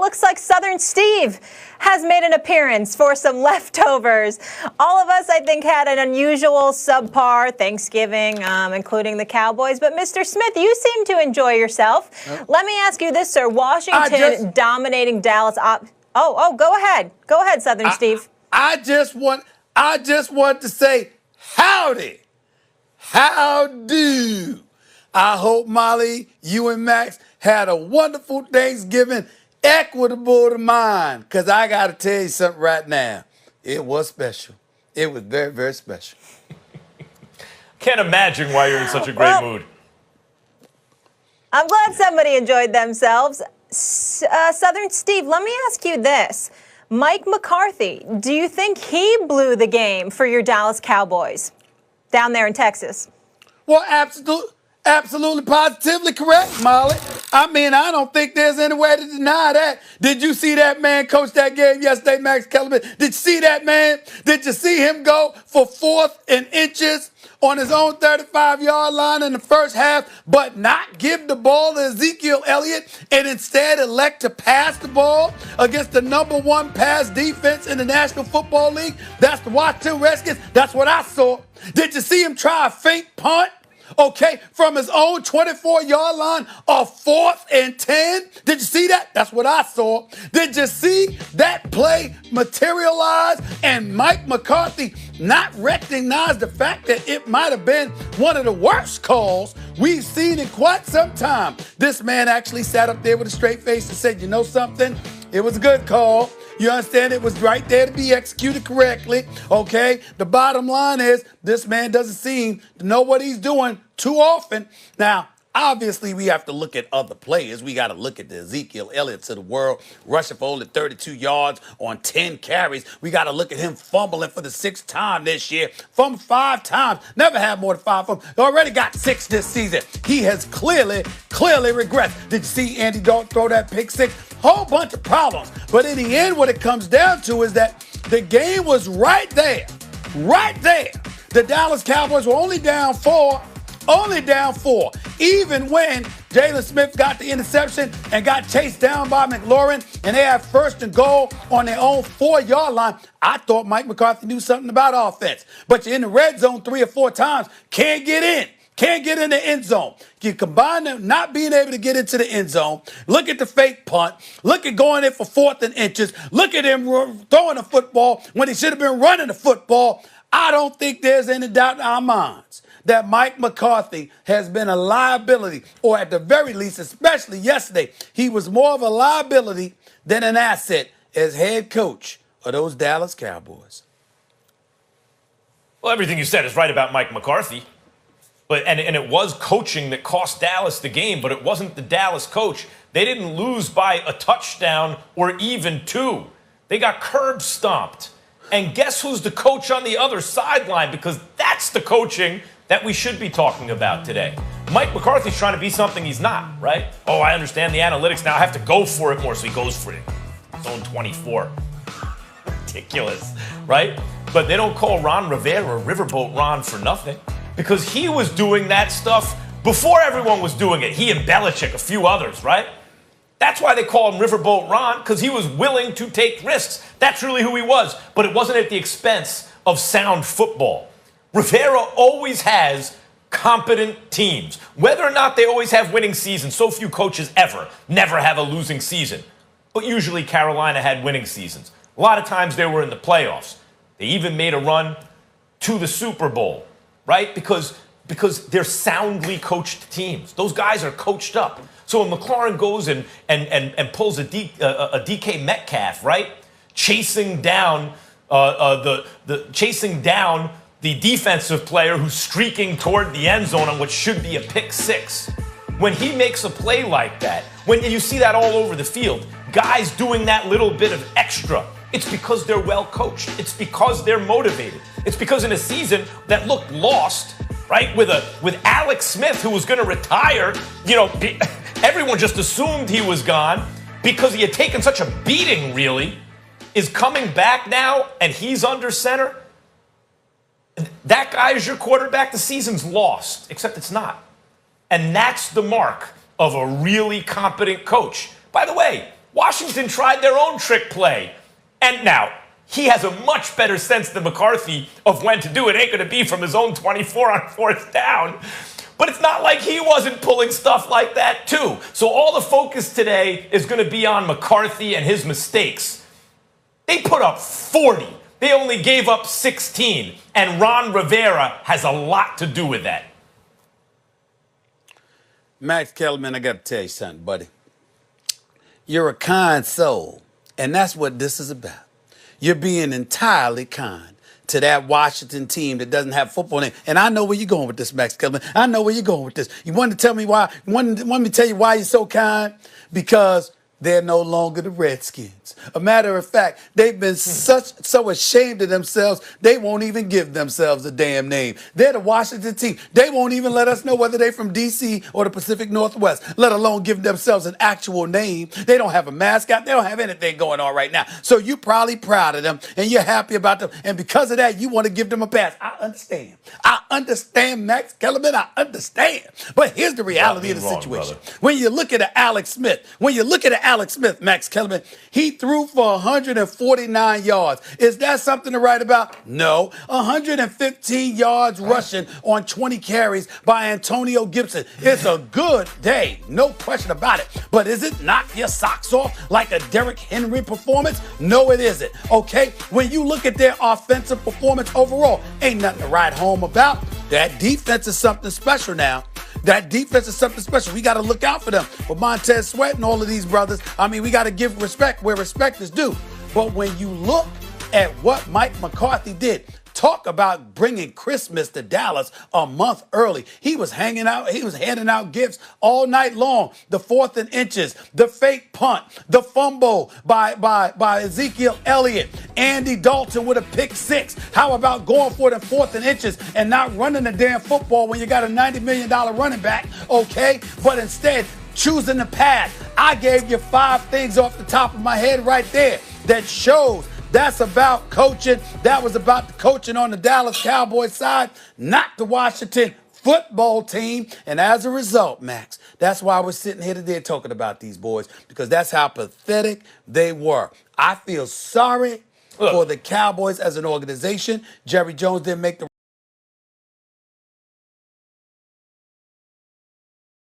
looks like Southern Steve has made an appearance for some leftovers. All of us, I think, had an unusual subpar Thanksgiving, including the Cowboys. But Mr. Smith, you seem to enjoy yourself. Let me ask you this, sir. Washington dominating Dallas. Go ahead. Go ahead, Southern Steve. I just want to say howdy. How do? I hope, Molly, you and Max had a wonderful Thanksgiving, equitable to mine, because I got to tell you something right now. It was special. It was very, very special. Can't imagine why you're in such a great mood. I'm glad somebody enjoyed themselves. Southern Steve, let me ask you this. Mike McCarthy, do you think he blew the game for your Dallas Cowboys down there in Texas? Well, absolutely, positively correct, Molly. I mean, I don't think there's any way to deny that. Did you see that man coach that game yesterday, Max Kellerman? Did you see that man? Did you see him go for 4th and inches on his own 35-yard line in the first half, but not give the ball to Ezekiel Elliott and instead elect to pass the ball against the #1 pass defense in the National Football League? That's the Washington Redskins. That's what I saw. Did you see him try a fake punt? Okay, from his own 24-yard line of 4th and 10. Did you see that? That's what I saw. Did you see that play materialize and Mike McCarthy not recognize the fact that it might have been one of the worst calls we've seen in quite some time? This man actually sat up there with a straight face and said, you know something? It was a good call. You understand? It was right there to be executed correctly, okay? The bottom line is this man doesn't seem to know what he's doing too often. Now, obviously, we have to look at other players. We got to look at the Ezekiel Elliott's of the world, rushing for only 32 yards on 10 carries. We got to look at him fumbling for the 6th time this year. Fumbled 5 times. Never had more than 5 fumbles. Already got 6 this season. He has clearly regressed. Did you see Andy Dalton throw that pick 6? Whole bunch of problems. But in the end, what it comes down to is that the game was right there. Right there. The Dallas Cowboys were only down 4. Even when Jalen Smith got the interception and got chased down by McLaurin and they had 1st and goal on their own 4-yard line, I thought Mike McCarthy knew something about offense. But you're in the red zone 3 or 4 times, can't get in. Can't get in the end zone. You combine them not being able to get into the end zone. Look at the fake punt. Look at going in for 4th and inches. Look at him throwing the football when he should have been running the football. I don't think there's any doubt in our minds that Mike McCarthy has been a liability, or at the very least, especially yesterday, he was more of a liability than an asset as head coach of those Dallas Cowboys. Well, everything you said is right about Mike McCarthy. But and it was coaching that cost Dallas the game, but it wasn't the Dallas coach. They didn't lose by a touchdown or even 2. They got curb stomped. And guess who's the coach on the other sideline? Because that's the coaching that we should be talking about today. Mike McCarthy's trying to be something he's not, right? Oh, I understand the analytics now. I have to go for it more, so he goes for it. Zone 24. Ridiculous, right? But they don't call Ron Rivera Riverboat Ron for nothing. Because he was doing that stuff before everyone was doing it. He and Belichick, a few others, right? That's why they call him Riverboat Ron, because he was willing to take risks. That's really who he was. But it wasn't at the expense of sound football. Rivera always has competent teams. Whether or not they always have winning seasons, so few coaches never have a losing season. But usually Carolina had winning seasons. A lot of times they were in the playoffs. They even made a run to the Super Bowl. Right? Because they're soundly coached teams. Those guys are coached up. So when McLaurin goes and pulls a DK Metcalf, right? Chasing down the defensive player who's streaking toward the end zone on what should be a pick 6. When he makes a play like that, when you see that all over the field, guys doing that little bit of extra, it's because they're well coached. It's because they're motivated. It's because in a season that looked lost, right, with Alex Smith, who was going to retire, everyone just assumed he was gone because he had taken such a beating, really, is coming back now and he's under center. That guy is your quarterback. The season's lost, except it's not. And that's the mark of a really competent coach. By the way, Washington tried their own trick play. And now, he has a much better sense than McCarthy of when to do it. Ain't going to be from his own 24 on fourth down. But it's not like he wasn't pulling stuff like that, too. So all the focus today is going to be on McCarthy and his mistakes. They put up 40. They only gave up 16. And Ron Rivera has a lot to do with that. Max Kellerman, I got to tell you something, buddy. You're a kind soul, and that's what this is about. You're being entirely kind to that Washington team that doesn't have football name. And I know where you're going with this, Max Kellerman. I know where you're going with this. You want to tell me why? You want me to tell you why you're so kind? Because they're no longer the Redskins. A matter of fact, they've been so ashamed of themselves, they won't even give themselves a damn name. They're the Washington team. They won't even let us know whether they're from D.C. or the Pacific Northwest, let alone give themselves an actual name. They don't have a mascot. They don't have anything going on right now. So you're probably proud of them, and you're happy about them. And because of that, you want to give them a pass. I understand. I understand, Max Kellerman. I understand. But here's the reality of the situation. Brother. When you look at Alex Smith, Max Kellerman, he threw for 149 yards. Is that something to write about? No. 115 yards rushing on 20 carries by Antonio Gibson. It's a good day, no question about it. But is it knock your socks off like a Derrick Henry performance? No, it isn't. Okay? When you look at their offensive performance overall, ain't nothing to write home about. That defense is something special now. That defense is something special. We got to look out for them. With Montez Sweat and all of these brothers, I mean, we got to give respect where respect is due. But when you look at what Mike McCarthy did, talk about bringing Christmas to Dallas a month early. He was hanging out. He was handing out gifts all night long. The 4th and inches, the fake punt, the fumble by Ezekiel Elliott, Andy Dalton with a pick 6. How about going for the 4th and inches and not running the damn football when you got a $90 million running back, okay? But instead, choosing the pass. I gave you 5 things off the top of my head right there that shows that's about coaching. That was about the coaching on the Dallas Cowboys side, not the Washington football team. And as a result, Max, that's why we're sitting here today talking about these boys, because that's how pathetic they were. I feel sorry for the Cowboys as an organization. Jerry Jones didn't make the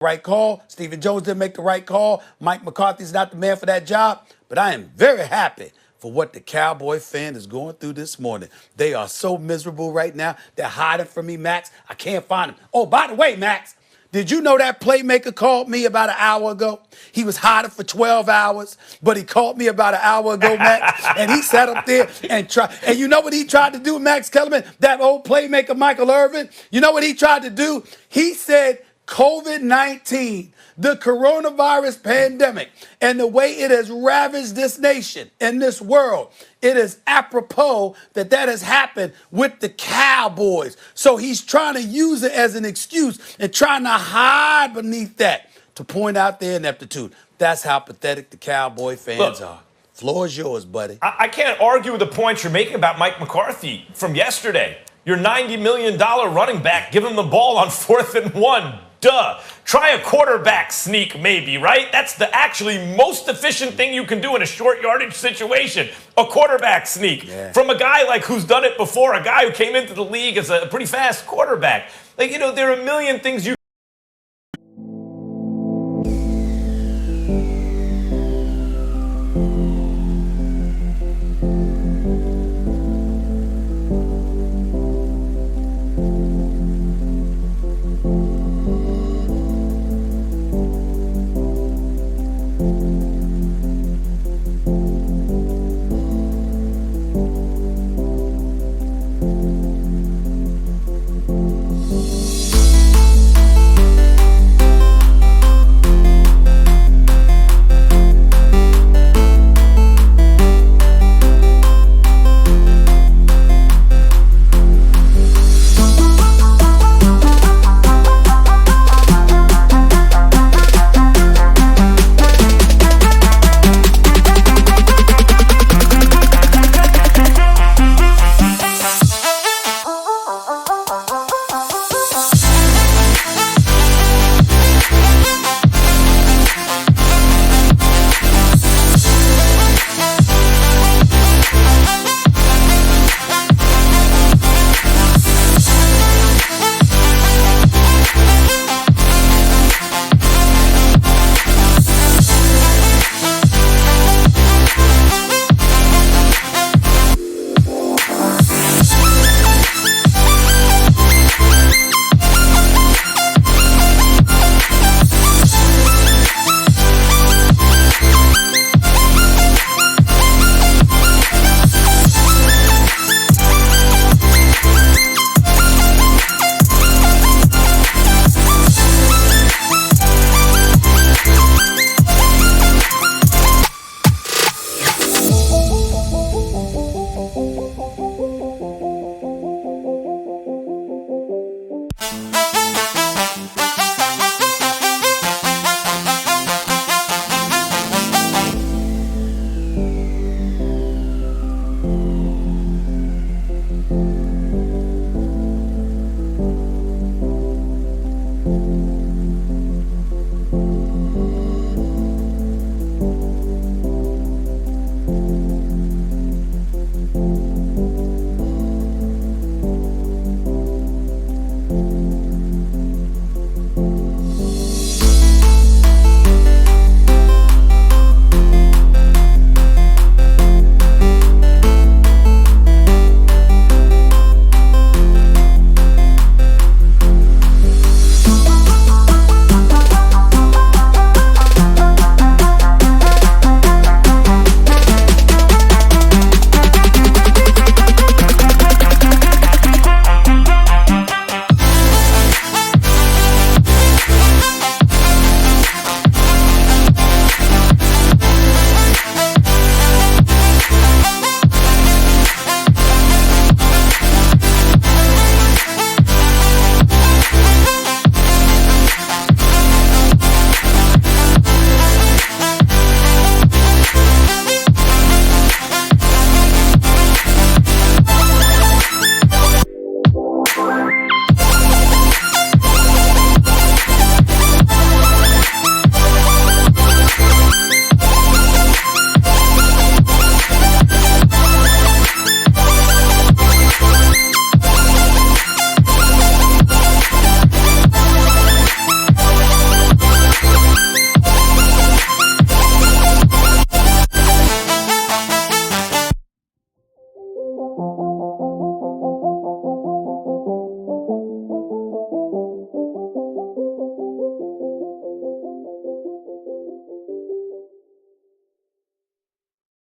right call. Stephen Jones didn't make the right call. Mike McCarthy's not the man for that job. But I am very happy for what the Cowboy fan is going through this morning. They are so miserable right now. They're hiding from me, Max. I can't find them. Oh, by the way, Max, did you know that playmaker called me about an hour ago? He was hiding for 12 hours, but he called me about an hour ago, Max, and he sat up there and tried. And you know what he tried to do, Max Kellerman? That old playmaker, Michael Irvin? You know what he tried to do? He said COVID-19, the coronavirus pandemic, and the way it has ravaged this nation and this world, it is apropos that has happened with the Cowboys. So he's trying to use it as an excuse and trying to hide beneath that to point out their ineptitude. That's how pathetic the Cowboy fans are. Floor is yours, buddy. I can't argue with the points you're making about Mike McCarthy from yesterday. Your $90 million running back, give him the ball on 4th and 1. Duh. Try a quarterback sneak, maybe, right? That's the actually most efficient thing you can do in a short yardage situation. A quarterback sneak. Yeah. From a guy like who's done it before, a guy who came into the league as a pretty fast quarterback. Like, you know, there are a million things you